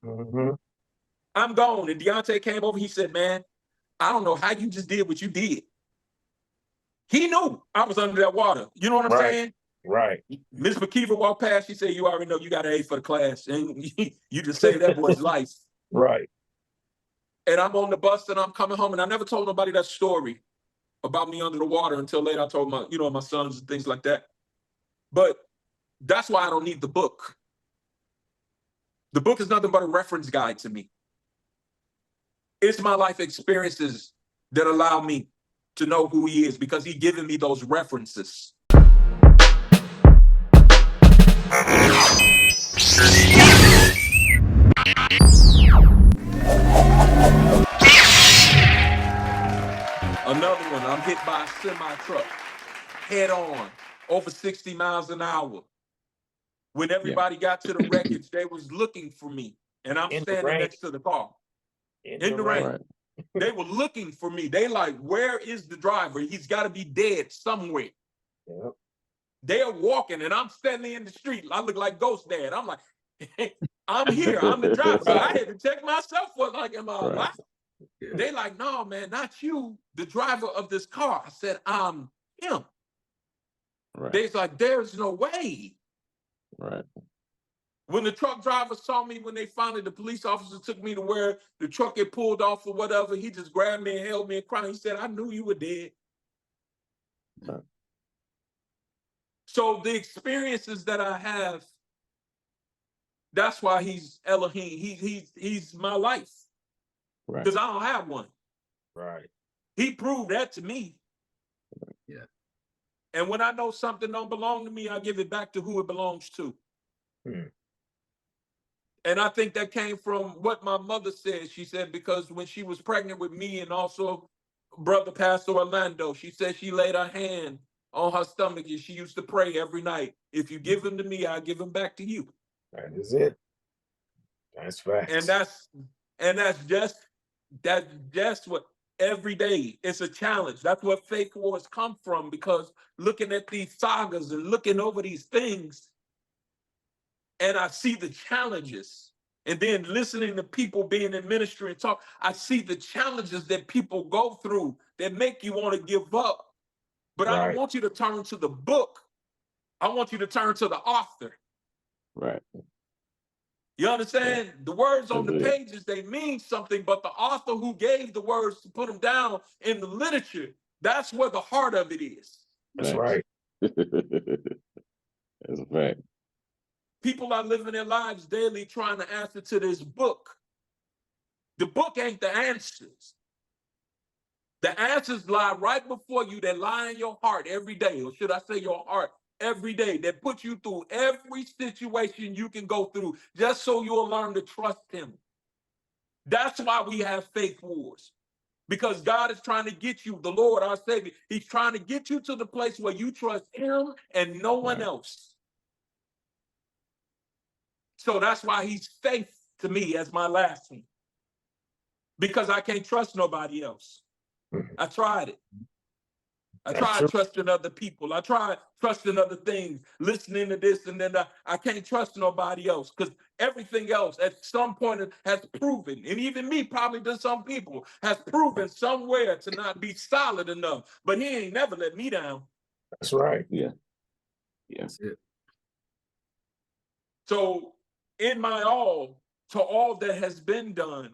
Mm-hmm. I'm gone. And Deontay came over. He said, man, I don't know how you just did what you did. He knew I was under that water. You know what I'm Right. saying? Right. Miss McKeever walked past. She said, you already know you got an A for the class. And you just saved that boy's life. Right. And I'm on the bus and I'm coming home. And I never told nobody that story about me under the water until later. I told my sons and things like that. But that's why I don't need the book. The book is nothing but a reference guide to me. It's my life experiences that allow me to know who he is because he's given me those references. Another one, I'm hit by a semi-truck, head on, over 60 miles an hour. When everybody got to the wreckage, they was looking for me, and I'm standing next to the car. In the rain. Right. They were looking for me. They like, where is the driver? He's got to be dead somewhere. Yep. They are walking, and I'm standing in the street. I look like Ghost Dad. I'm like, I'm here. I'm the driver. So I had to check myself for like, am I alive? Yeah. They like, no, man, not you, the driver of this car. I said, I'm him. Right. They's like, there's no way. Right. When the truck driver saw me, when they finally, the police officer took me to where the truck had pulled off or whatever, he just grabbed me and held me and cried. He said, I knew you were dead. Right. So the experiences that I have, that's why he's Elohim. He's my life. Right. Because I don't have one. Right. He proved that to me. Yeah. And when I know something don't belong to me, I give it back to who it belongs to. Hmm. And I think that came from what my mother said. She said, because when she was pregnant with me and also brother Pastor Orlando, she said she laid her hand on her stomach and she used to pray every night. If you give him to me, I'll give him back to you. That is it. That's facts. And that's just what every day it's a challenge. That's what faith wars come from, because looking at these sagas and looking over these things, and I see the challenges, and then listening to people being in ministry and talk, I see the challenges that people go through that make you want to give up. But I don't want you to turn to the book. I want you to turn to the author. Right. You understand? Right. The words on the That's it. pages, they mean something, but the author who gave the words to put them down in the literature, that's where the heart of it is. That's right. That's a fact. People are living their lives daily trying to answer to this book. The book ain't the answers. The answers lie right before you. They lie in your heart every day, or should I say your heart every day, that put you through every situation you can go through just so you'll learn to trust him. That's why we have faith wars. Because God is trying to get you, the Lord, our Savior, he's trying to get you to the place where you trust him and no one else. So that's why he's faith to me as my last one. Because I can't trust nobody else. I tried it. I tried trusting other people. I tried trusting other things, listening to this, and then I can't trust nobody else, because everything else at some point has proven, and even me probably to some people, has proven somewhere to not be solid enough. But he ain't never let me down. That's right. Yeah. Yes. Yeah. So in my all, to all that has been done,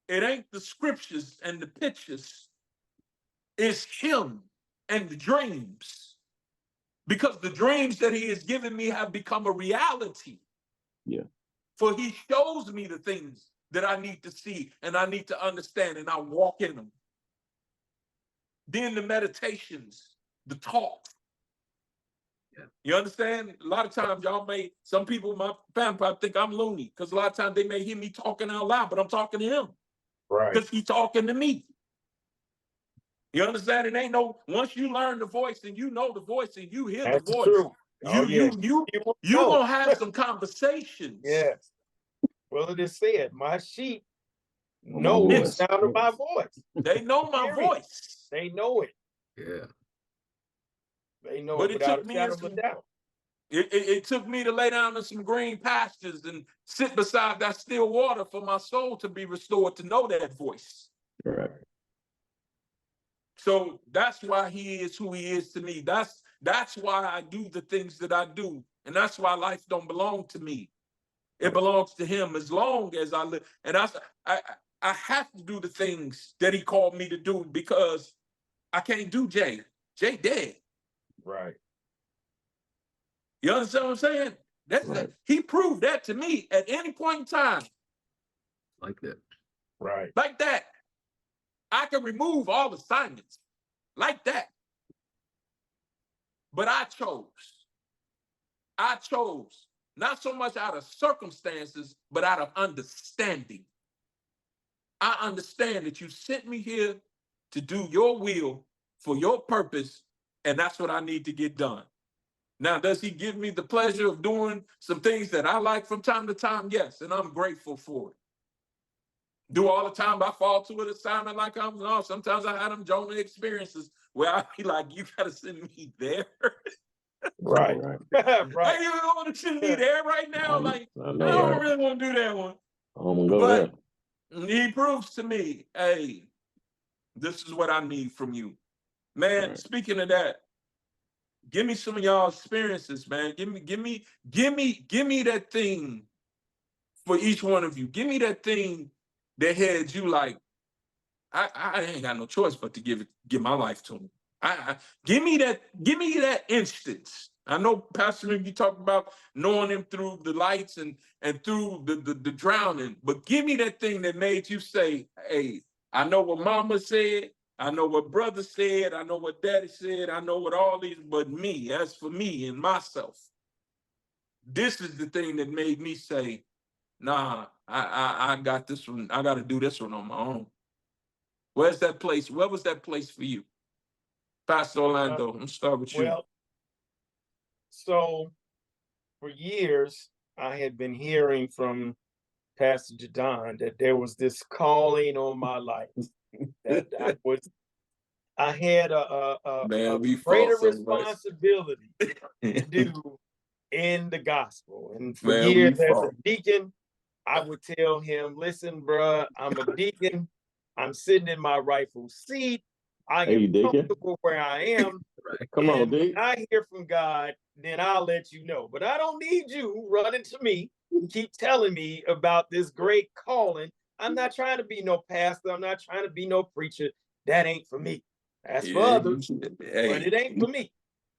it ain't the scriptures and the pictures. It's him and the dreams. Because the dreams that he has given me have become a reality. Yeah. For he shows me the things that I need to see and I need to understand, and I walk in them. Then the meditations, the talk. Yeah. You understand? A lot of times some people in my family probably think I'm loony, because a lot of times they may hear me talking out loud, but I'm talking to him. Right. Because he's talking to me. You understand? It ain't no, once you learn the voice and you know the voice and you hear That's the voice, true. you gonna have some conversations. Yes. Well, it is said, my sheep know the sound of my voice. They know my voice. They know it. Yeah. They know it without a shadow of a doubt. It took me to lay down in some green pastures and sit beside that still water for my soul to be restored, to know that voice. Right. So that's why he is who he is to me. That's why I do the things that I do. And that's why life don't belong to me. It belongs to him as long as I live. And I have to do the things that he called me to do, because I can't do Jay. Jay dead. Right. You understand what I'm saying? Right. He proved that to me at any point in time. Like that. Right. Like that. I can remove all assignments. Like that. But I chose. Not so much out of circumstances, but out of understanding. I understand that you sent me here to do your will for your purpose, and that's what I need to get done. Now, does he give me the pleasure of doing some things that I like from time to time? Yes, and I'm grateful for it. Do all the time I fall to an assignment like no, sometimes I had them Jonah experiences where I be like, you gotta send me there. Right. Right. You don't want to send me there right now. I don't really want to do that one. I'm gonna go there. He proves to me, hey, this is what I need from you. Man, Right. Speaking of that, give me some of y'all experiences, man. Give me that thing for each one of you. Give me that thing that had you like, I ain't got no choice but to give my life to him. Give me that instance. I know, Pastor, you talked about knowing him through the lights and through the drowning, but give me that thing that made you say, hey, I know what mama said, I know what brother said, I know what daddy said, I know what all these, but me, as for me and myself, this is the thing that made me say, nah, I got this one, I got to do this one on my own. Where's that place? Where was that place for you? Pastor Orlando, I'm gonna start with you. Well, so for years, I had been hearing from Pastor Jadon that there was this calling on my life. That I had a greater responsibility to do in the gospel. And for years as a deacon, I would tell him, listen, bruh, I'm a deacon. I'm sitting in my rightful seat. I am comfortable where I am. Come on, Dick. When I hear from God, then I'll let you know. But I don't need you running to me and keep telling me about this great calling. I'm not trying to be no pastor. I'm not trying to be no preacher. That ain't for me. That's for others, but it ain't for me.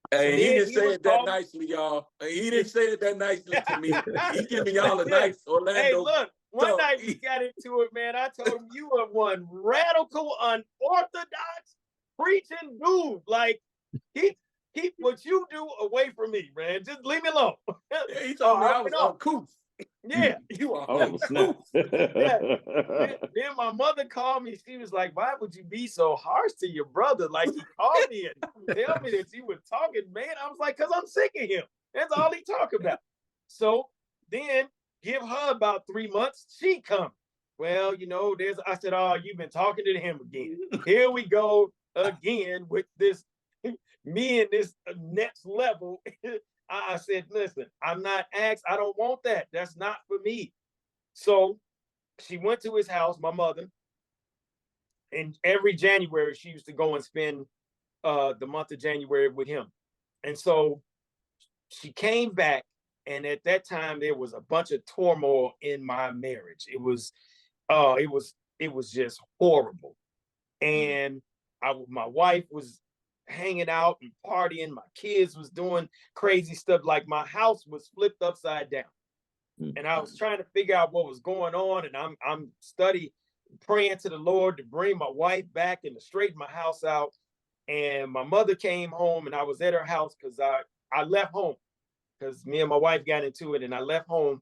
Hey, he didn't say it that nicely, y'all. He didn't say it that nicely to me. He giving y'all a nice Orlando. Hey, look, one night we got into it, man. I told him you are one radical, unorthodox preaching dude. Like, keep what you do away from me, man. Just leave me alone. Yeah, he told me I was uncouth. Yeah, you are. Oh, snap. Yeah. Then my mother called me. She was like, why would you be so harsh to your brother? Like, he called me and tell me that you were talking, man. I was like, because I'm sick of him. That's all he talk about. So then give her about 3 months, she come. Well, you know, I said, oh, you've been talking to him again. Here we go again with this, me and this next level. I said, listen, I'm not asked. I don't want that. That's not for me. So she went to his house, my mother, and every January she used to go and spend the month of January with him. And so she came back, and at that time there was a bunch of turmoil in my marriage. It was just horrible. And my wife was hanging out and partying. My kids was doing crazy stuff. Like, my house was flipped upside down. And I was trying to figure out what was going on. And I'm praying to the Lord to bring my wife back and to straighten my house out. And my mother came home, and I was at her house because I left home because me and my wife got into it, and I left home.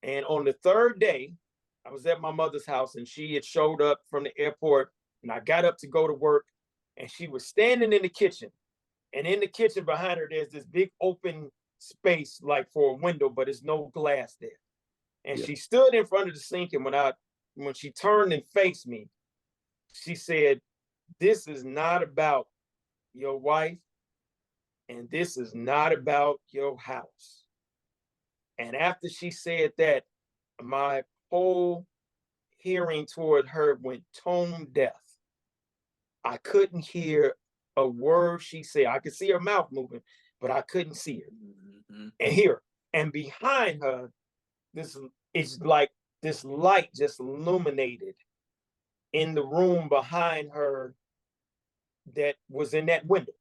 And on the third day, I was at my mother's house, and she had showed up from the airport, and I got up to go to work, and she was standing in the kitchen. And in the kitchen behind her, there's this big open space, like for a window, but there's no glass there. And she stood in front of the sink, and when she turned and faced me, she said, this is not about your wife. and this is not about your house. And after she said that, my whole hearing toward her went tone deaf. I couldn't hear a word she said. I could see her mouth moving, but I couldn't see her and hear her. And behind her, it's like this light just illuminated in the room behind her that was in that window.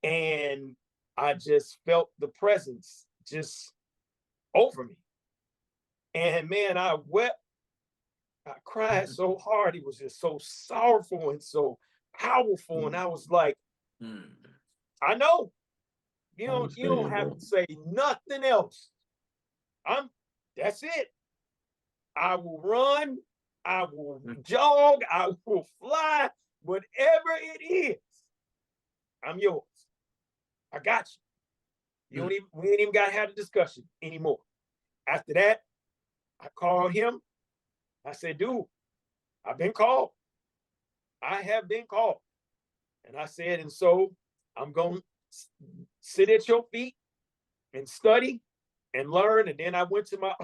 And I just felt the presence just over me. And man, I wept. I cried so hard. It was just so sorrowful and so powerful. And I was like, I know. You don't have to say nothing else. That's it. I will run, I will jog, I will fly, whatever it is, I'm yours. I got you. We ain't even got to have a discussion anymore. After that, I called him. I said, dude, I've been called. I have been called. And I said, and so I'm going to sit at your feet and study and learn. And then I went to my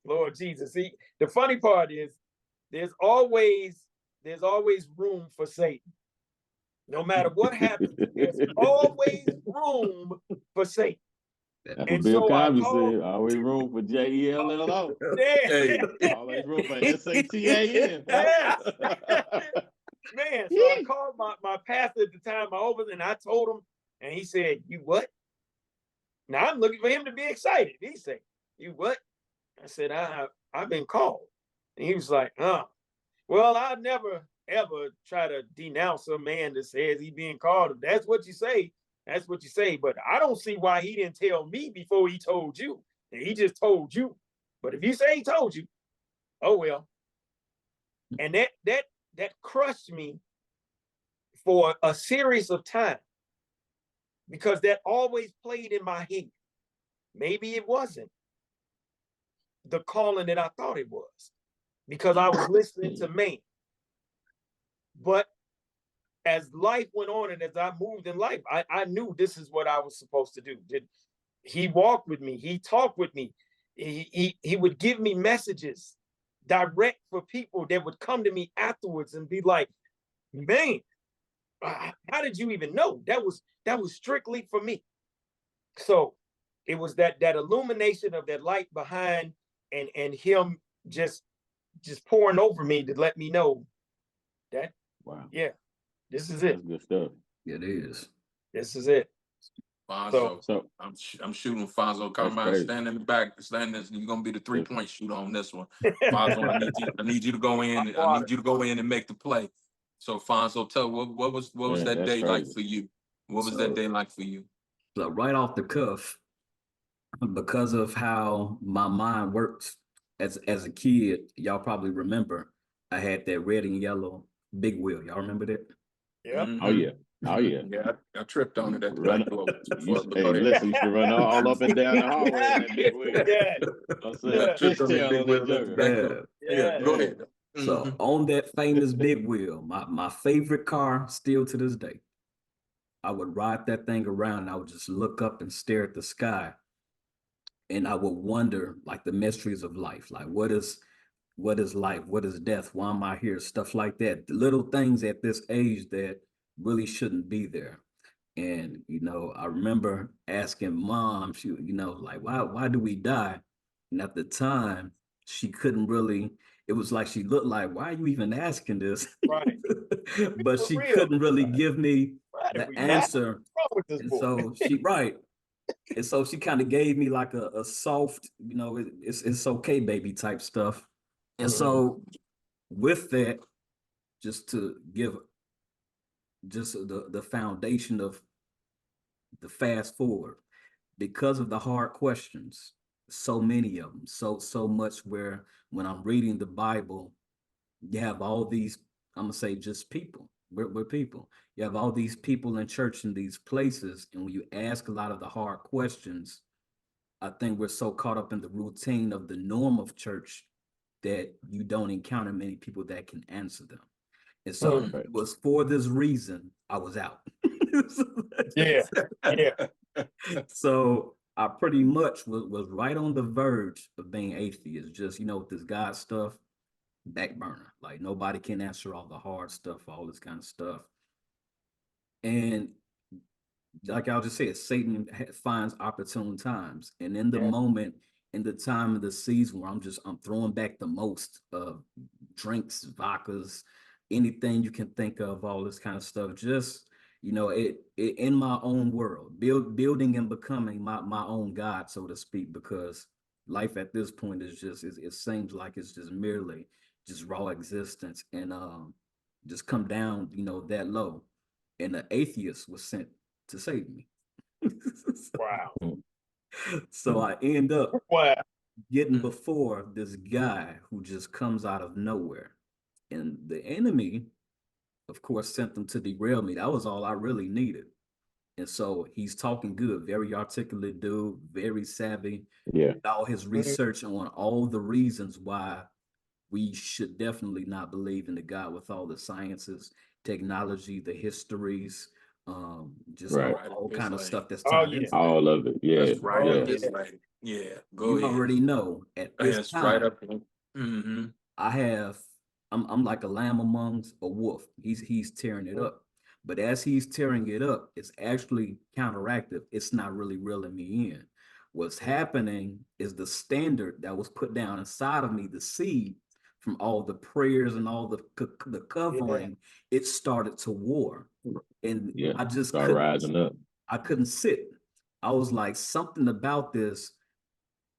Lord Jesus. See, the funny part is there's always room for Satan. No matter what happens, there's always room for Satan. That's what Bill Cosby said. Always room for JELLO. Yeah. Always room for SATAN. Yes. Man, so I called my pastor at the time, and I told him, and he said, you what? Now I'm looking for him to be excited. He said, you what? I said, I've been called. And he was like, well, I never ever try to denounce a man that says he's being called. If that's what you say, that's what you say. But I don't see why he didn't tell me before he told you. And he just told you. But if you say he told you, oh well. And that crushed me for a series of time, because that always played in my head. Maybe it wasn't the calling that I thought it was, because I was listening to man. But as life went on and as I moved in life, I knew this is what I was supposed to do. He walked with me. He talked with me. He would give me messages direct for people that would come to me afterwards and be like, man, how did you even know? That was strictly for me. So it was that illumination of that light behind, and him just pouring over me to let me know that, wow, yeah, this is it. That's good stuff. It is. This is it. Fonzo, so I'm shooting Fonzo. Come out, stand in the back. You're gonna be the 3-point shooter on this one. Fonzo, I need you to go in. I need you to go in and make the play. So Fonzo, tell what was that day like for you? What was that day like for you? So right off the cuff, because of how my mind works as a kid, y'all probably remember I had that red and yellow big wheel. Y'all remember that? Yeah. Oh yeah. Oh yeah. Yeah, I tripped on it at the listen, you should run all up and down the hallway in that big wheel. Yeah. I'm saying fishtail on that joker. Yeah, go ahead. So on that famous big wheel, my favorite car still to this day, I would ride that thing around and I would just look up and stare at the sky. And I would wonder, like, the mysteries of life. Like, what is life? What is death? Why am I here? Stuff like that. The little things at this age that really shouldn't be there. And, I remember asking mom, she, like, why do we die? And at the time, she couldn't really, it was like, she looked like, why are you even asking this? Right. But she couldn't really give me the answer. And so and so she kind of gave me like a soft, it's okay, baby type stuff. And so with that, just to give just the foundation of the fast forward, because of the hard questions, so many of them, so much where when I'm reading the Bible, you have all these, I'm gonna say just people, we're people. You have all these people in church in these places, and when you ask a lot of the hard questions, I think we're so caught up in the routine of the norm of church that you don't encounter many people that can answer them. And so it was for this reason I was out. Yeah. So I pretty much was right on the verge of being atheist. Just, with this God stuff, back burner. Like nobody can answer all the hard stuff, all this kind of stuff. And like I just said, Satan finds opportune times. And in the moment, in the time of the season where I'm throwing back the most of drinks, vodkas, anything you can think of, all this kind of stuff. Just, it in my own world, building and becoming my own God, so to speak, because life at this point is just, it seems like it's just merely just raw existence, and just come down, that low. And the atheist was sent to save me. Wow. So I end up Wow. getting before this guy who just comes out of nowhere. And the enemy, of course, sent them to derail me. That was all I really needed. And so he's talking good, very articulate dude, very savvy. Yeah. All his research on all the reasons why we should definitely not believe in the God, with all the sciences, technology, the histories, just all kind of stuff that's tied into that. All of it. Yeah. That's right up his lane. Yeah. Go ahead. You already know at this That's time, right up. I'm like a lamb amongst a wolf. He's tearing it up. But as he's tearing it up, it's actually counteractive. It's not really reeling me in. What's happening is the standard that was put down inside of me, the seed from all the prayers and all the covering, it started to war. And I just couldn't rising up. I couldn't sit. I was like, something about this,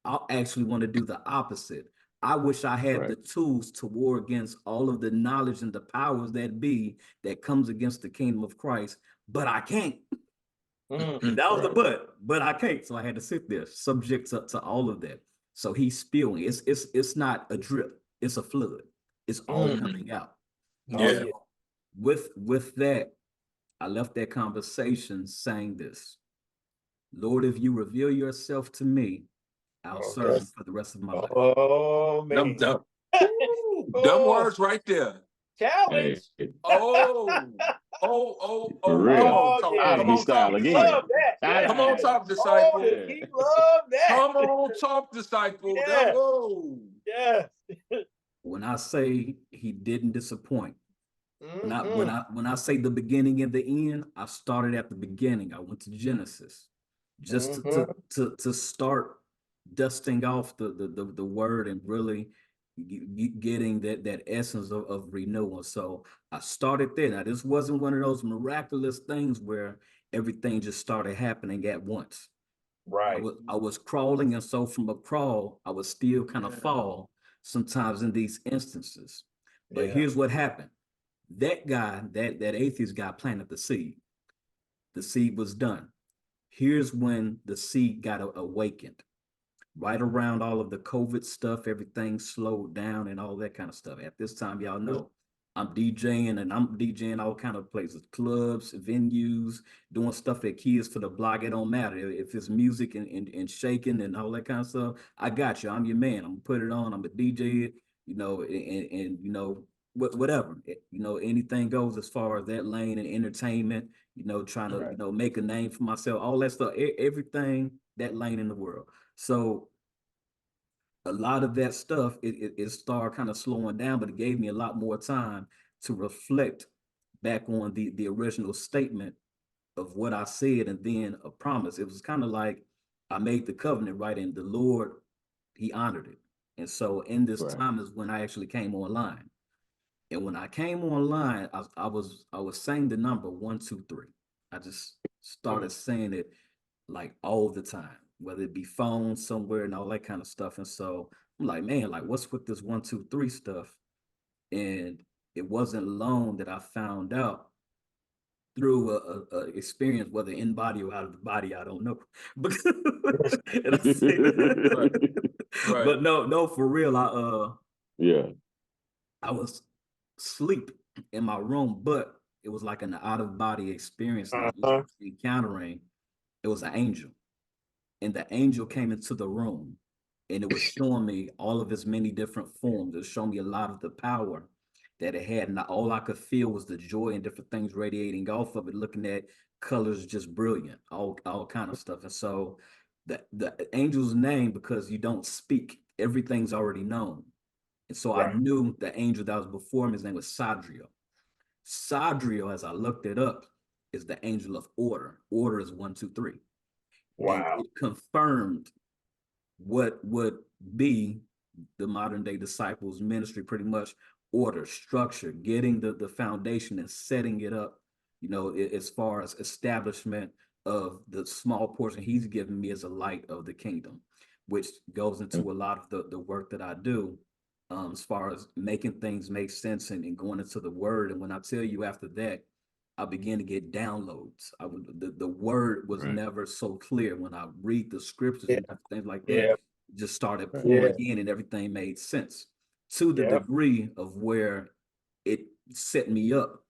I'll actually want to do the opposite. I wish I had the tools to war against all of the knowledge and the powers that be that comes against the kingdom of Christ, but I can't. That was the but I can't. So I had to sit there, subject to all of that. So he's spewing. It's not a drip. It's a flood. It's all coming out. Yeah. With that, I left that conversation saying this: Lord, if you reveal yourself to me, I'll serve you for the rest of my life. Oh, man. Dumb words right there. Challenge. Hey. Oh. For real. Come on, talk, again. Love that. Come on, talk, disciple. He loved that. Come on, talk, disciple. Yes. When I say he didn't disappoint, when I say the beginning and the end, I started at the beginning. I went to Genesis, just to start dusting off the word and really getting that essence of renewal. So I started there. Now, this wasn't one of those miraculous things where everything just started happening at once. Right. I was crawling, and so from a crawl, I would still kind of fall sometimes in these instances. But here's what happened. That guy, that atheist guy, planted the seed. The seed was done. Here's when the seed got awakened. Right around all of the COVID stuff, everything slowed down and all that kind of stuff. At this time, y'all know, I'm DJing all kind of places, clubs, venues, doing stuff at Kids for the Block. It don't matter. If it's music and shaking and all that kind of stuff, I got you. I'm your man. I'm gonna put it on. I'm a DJ it, and whatever. Anything goes as far as that lane and entertainment, trying to, make a name for myself, all that stuff, everything, that lane in the world. So a lot of that stuff, it started kind of slowing down, but it gave me a lot more time to reflect back on the original statement of what I said, and then a promise. It was kind of like I made the covenant, right? And the Lord, he honored it. And so in this time is when I actually came online. And when I came online, I was saying the number 1, 2, 3. I just started saying it like all the time, whether it be phone somewhere and all that kind of stuff. And so I'm like, man, like what's with this 1, 2, 3 stuff? And it wasn't long that I found out through a experience, whether in body or out of the body, I don't know. But but no, for real, I was asleep in my room, but it was like an out of body experience. And I was encountering, it was an angel. And the angel came into the room, and it was showing me all of its many different forms. It was showing me a lot of the power that it had. And all I could feel was the joy and different things radiating off of it, looking at colors just brilliant, all kind of stuff. And so the angel's name, because you don't speak, everything's already known. And so I knew the angel that was before him, his name was Sadriel. Sadriel, as I looked it up, is the angel of order. Order is 1, 2, 3. Wow. And it confirmed what would be the modern day disciples ministry, pretty much order, structure, getting the foundation and setting it up, you know, as far as establishment of the small portion he's given me as a light of the kingdom, which goes into a lot of the work that I do, as far as making things make sense and going into the word. And when I tell you after that, I began to get downloads. The word was never so clear. When I read the scriptures and things like that, it just started pouring in and everything made sense to the degree of where it set me up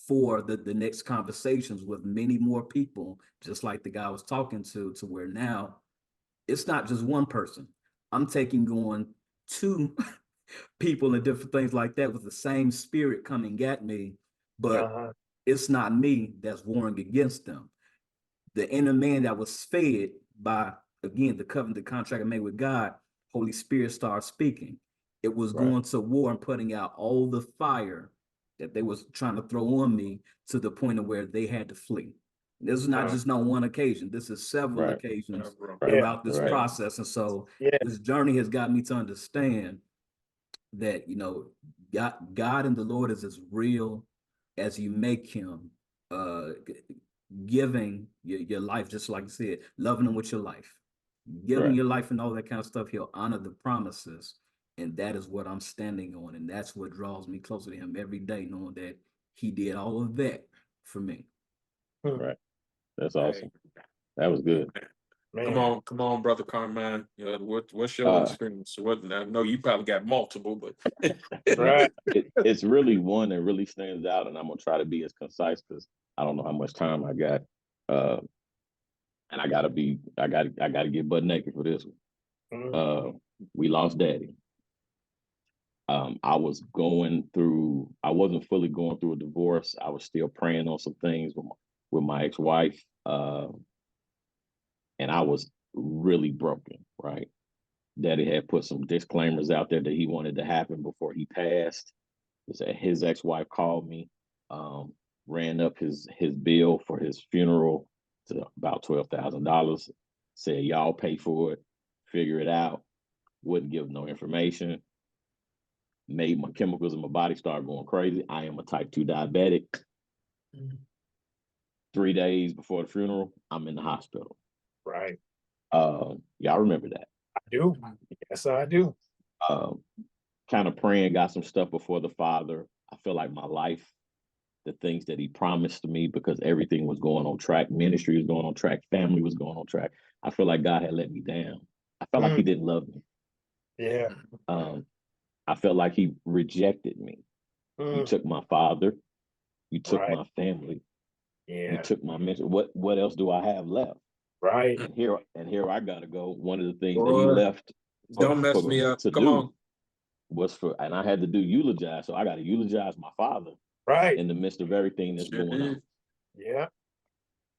for the next conversations with many more people, just like the guy I was talking to where now it's not just one person. I'm taking on 2 people and different things like that with the same spirit coming at me, but it's not me that's warring against them. The inner man that was fed by, again, the covenant, the contract I made with God, Holy Spirit started speaking. It was going to war and putting out all the fire that they was trying to throw on me, to the point of where they had to flee. This is not just on one occasion. This is several occasions throughout this process. And so this journey has got me to understand that, you know, God and the Lord is as real as you make him, giving your life, just like you said, loving him with your life, giving your life and all that kind of stuff. He'll honor the promises. And that is what I'm standing on. And that's what draws me closer to him every day, knowing that he did all of that for me. Right. That's awesome. That was good. Man. Come on, brother Carmine. What's your experience? I know you probably got multiple, but it's really one that really stands out, and I'm gonna try to be as concise because I don't know how much time I got, and I gotta get butt naked for this one. We lost Daddy. I wasn't fully going through a divorce. I was still praying on some things with my ex-wife. And I was really broken, right? Daddy had put some disclaimers out there that he wanted to happen before he passed. His ex-wife called me, ran up his bill for his funeral to about $12,000, said, y'all pay for it, figure it out, wouldn't give no information, made my chemicals in my body start going crazy. I am a type 2 diabetic. 3 days before the funeral, I'm in the hospital. Right. Y'all remember that? I do. Yes, I do. Kind of praying, got some stuff before the Father. I feel like my life, the things that he promised to me, because everything was going on track, ministry was going on track, family was going on track. I feel like God had let me down. I felt like he didn't love me. Yeah. I felt like he rejected me. You took my father, you took my family, you took my mentor. What else do I have left? Right. And here I gotta go. One of the things that he left don't mess me up. Come on. Was and I had to do eulogize. So I gotta eulogize my father. Right. In the midst of everything that's going on. Yeah.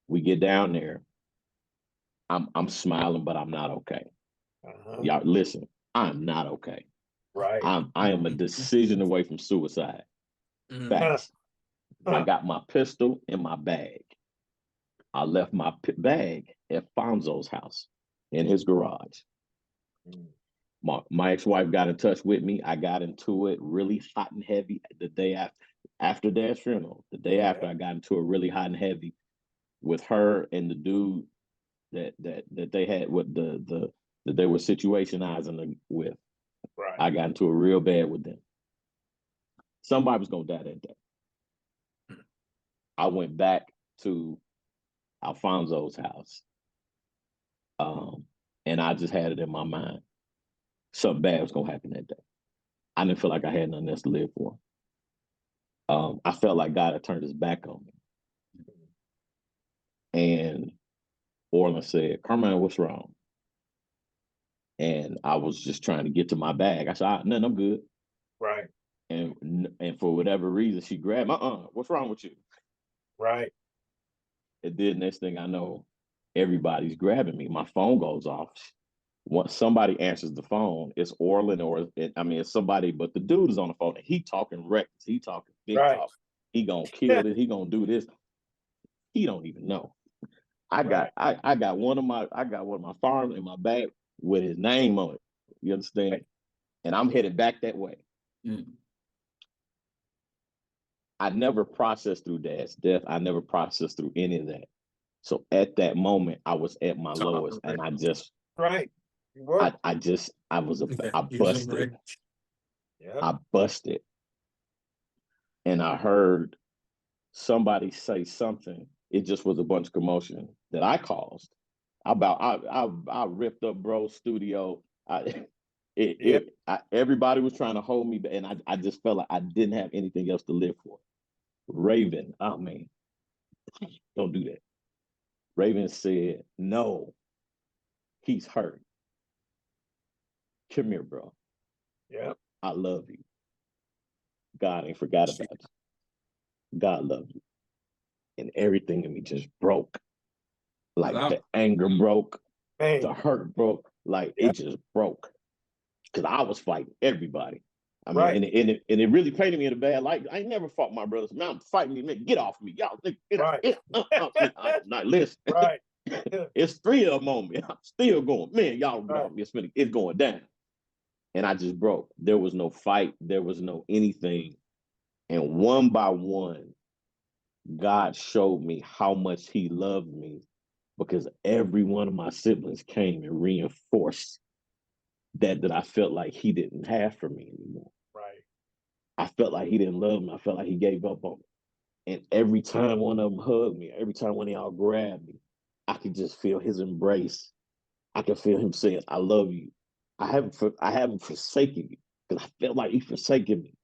We get down there. I'm smiling, but I'm not okay. Y'all listen, I'm not okay. Right. I am a decision away from suicide. Facts. I got my pistol in my bag. I left my bag at Fonzo's house in his garage. My ex-wife got in touch with me. I got into it really hot and heavy the day after Dad's funeral. The day after, I got into it really hot and heavy with her and the dude that they had with that they were situationizing with. Right. I got into it real bad with them. Somebody was gonna die that day. I went back to Alfonso's house, and I just had it in my mind something bad was gonna happen that day. I didn't feel like I had nothing else to live for. I felt like God had turned his back on me. And Orland said, Carmine, what's wrong? And I was just trying to get to my bag. I said, nothing, I'm good. Right. And for whatever reason, she grabbed what's wrong with you? Right. And then next thing I know, everybody's grabbing me. My phone goes off. Once somebody answers the phone, it's Orland it's somebody, but the dude is on the phone and he talking reckless. He talking big talk. He gonna kill it. He gonna do this. He don't even know. I got one of my firearms in my bag with his name on it. You understand? And I'm headed back that way. I never processed through Dad's death. I never processed through any of that. So at that moment, I was at my lowest, and I just I busted. Yeah. I busted, and I heard somebody say something. It just was a bunch of commotion that I caused. I ripped up bro's studio. Everybody was trying to hold me, and I just felt like I didn't have anything else to live for. Raven, oh man, don't do that. Raven said, no, he's hurt. Come here, bro. Yeah. I love you. God ain't forgot about you. God loves you. And everything in me just broke. Like the anger broke, the hurt broke, like it just broke. Because I was fighting everybody. I mean, and it really painted me in a bad light. I ain't never fought my brothers. Now I'm fighting me, man. Get off me. Y'all think listen. Right. It's 3 of them on me. I'm still going. Man, y'all get off me. It's going down. And I just broke. There was no fight. There was no anything. And one by one, God showed me how much he loved me because every one of my siblings came and reinforced that I felt like he didn't have for me anymore. Right. I felt like he didn't love me. I felt like he gave up on me. And every time one of them hugged me, every time one of y'all grabbed me, I could just feel his embrace. I could feel him saying, I love you. I haven't forsaken you because I felt like he forsaken me.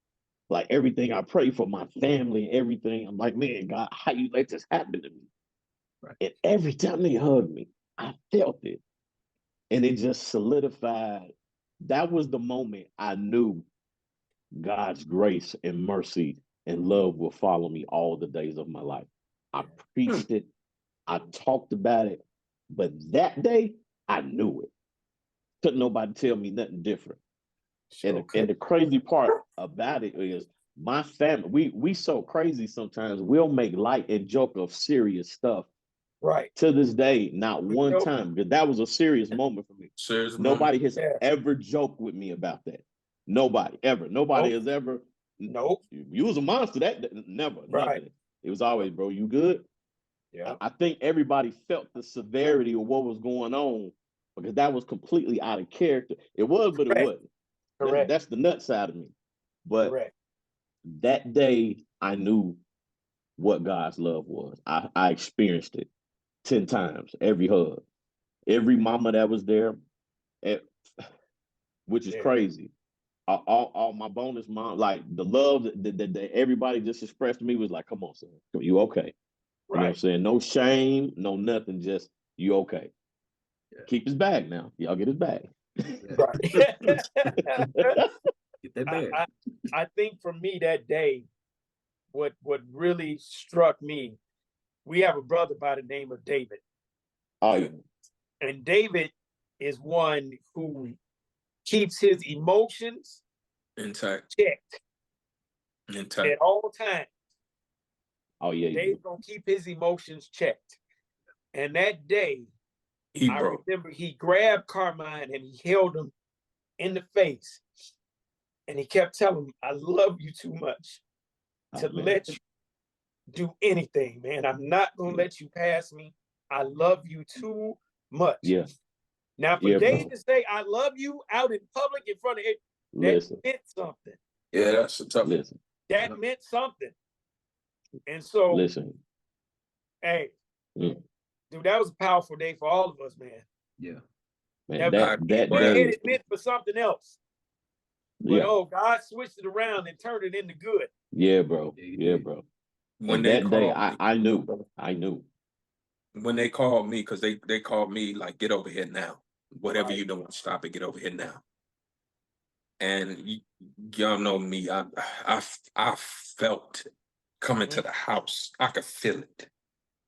Like everything I pray for my family and everything, I'm like, man, God, how you let this happen to me? Right. And every time they hugged me, I felt it. And it just solidified. That was the moment I knew God's grace and mercy and love will follow me all the days of my life. I preached it. I talked about it. But that day, I knew it. Couldn't nobody tell me nothing different. And the crazy part about it is my family, we so crazy sometimes, we'll make light and joke of serious stuff. Right. To this day, not one time, because that was a serious moment for me. Nobody has ever joked with me about that. Nobody, ever. Nobody has ever. You was a monster. That never. Nothing. It was always, bro, you good? Yeah. I think everybody felt the severity of what was going on because that was completely out of character. It was, but it wasn't. Correct. That's the nut side of me. But that day, I knew what God's love was. I experienced it 10 times, every hug, every mama that was there, which is crazy. All my bonus mom, like the love that everybody just expressed to me was like, come on, son, you okay? You know what I'm saying? No shame, no nothing, just you okay. Keep his bag now. Y'all get his bag. Get that bag. I think for me that day, what really struck me, we have a brother by the name of David. Oh, yeah. And David is one who keeps his emotions checked at all times. Oh, yeah. David's gonna keep his emotions checked. And that day, I remember he grabbed Carmine and he held him in the face. And he kept telling me, I love you too much to let you do anything, man. I'm not going to let you pass me. I love you too much. Yeah. Now, for Dave to say, I love you out in public in front of it, that meant something. Yeah, that's a tough one. That meant something. And so, hey, dude, that was a powerful day for all of us, man. Yeah. Man, that day, it meant for something else. But God switched it around and turned it into good. Yeah, bro. Yeah, bro. When that day, I knew. When they called me, because they called me like, get over here now. Whatever you doing, stop it, get over here now. And y'all know me, I felt coming to the house. I could feel it.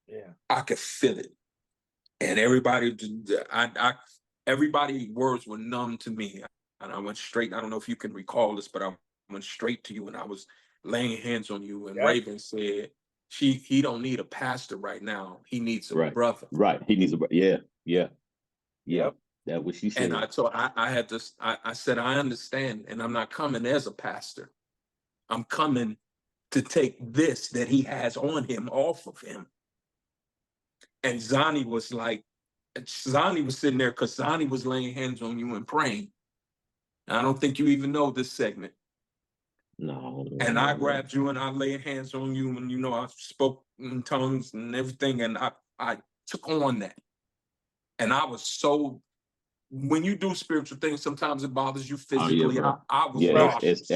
Yeah. I could feel it. And everybody words were numb to me. And I went straight. I don't know if you can recall this, but I went straight to you and I was laying hands on you. And Raven said, he don't need a pastor right now. He needs a brother. Right. He needs a brother. Yeah. Yeah. Yeah. That's what she said. And I said, I understand. And I'm not coming as a pastor. I'm coming to take this that he has on him off of him. And Zani was sitting there because Zani was laying hands on you and praying. I don't think you even know this segment. No. And I grabbed you and I laid hands on you and, I spoke in tongues and everything. And I took on that. And I was so, when you do spiritual things, sometimes it bothers you physically. I was nauseous.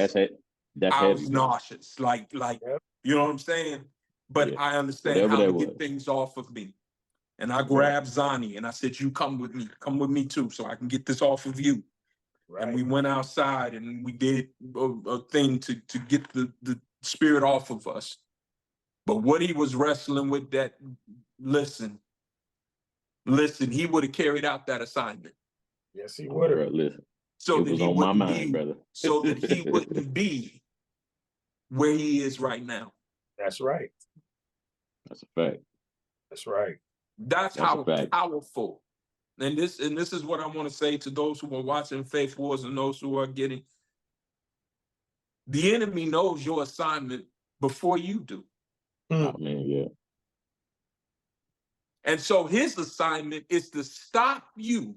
I was nauseous. Like, you know what I'm saying? But I understand how to get things off of me. And I grabbed Zani and I said, you come with me too, so I can get this off of you. Right. And we went outside and we did a thing to get the spirit off of us. But what he was wrestling with that, listen, he would have carried out that assignment. Yes, he would have. Listen, so it was on my mind, brother. So that he wouldn't be where he is right now. That's right. That's a fact. That's right. That's how powerful. And this is what I want to say to those who are watching Faith Wars and those who are getting. The enemy knows your assignment before you do. Oh, man, yeah. And so his assignment is to stop you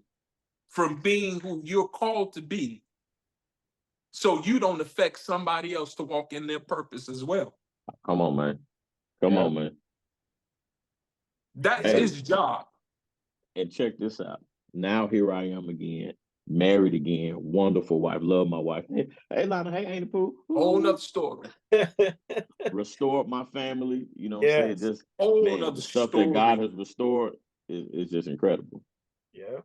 from being who you're called to be, so you don't affect somebody else to walk in their purpose as well. Come on, man. Come on, man. That's his job. And check this out. Now here I am again, married again, wonderful wife, love my wife. Hey, Lana, hey, ain't it Pooh? Whole nother story. Restored my family, you know what I'm saying? Just the stuff that God has restored is just incredible. Yeah.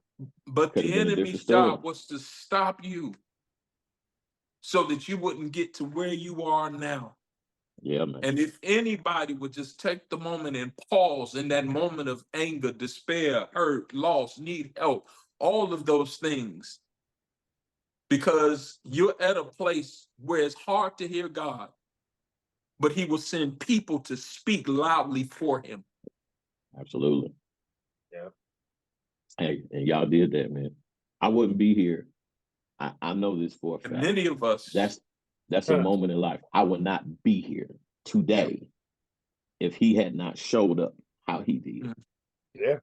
But the enemy's job was to stop you so that you wouldn't get to where you are now. Yeah, man. And if anybody would just take the moment and pause in that moment of anger, despair, hurt, loss, need help, all of those things, because you're at a place where it's hard to hear God, but he will send people to speak loudly for him. Absolutely. Yeah. Hey, and y'all did that, man. I wouldn't be here. I know this for a fact. Many of us. That's a moment in life. I would not be here today if he had not showed up how he did. Yeah.